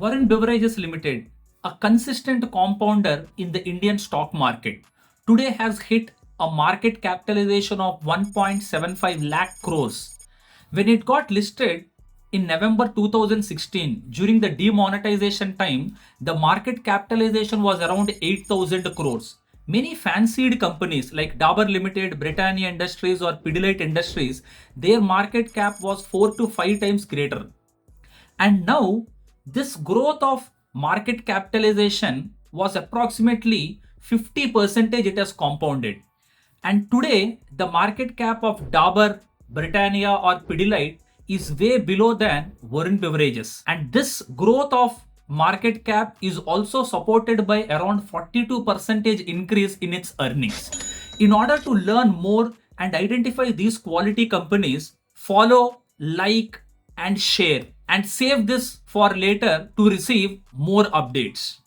Varun Beverages Limited, a consistent compounder in the Indian stock market, today has hit a market capitalization of 1.75 lakh crores. When it got listed in November 2016, during the demonetization time, the market capitalization was around 8,000 crores. Many fancied companies like Dabur Limited, Britannia Industries, or Pidilite Industries, their market cap was 4 to 5 times greater. And now, this growth of market capitalization was approximately 50% it has compounded. And today, the market cap of Dabur, Britannia, or Pidilite is way below than Varun Beverages. And this growth of market cap is also supported by around 42% increase in its earnings. In order to learn more and identify these quality companies, follow, like, and share, and save this for later to receive more updates.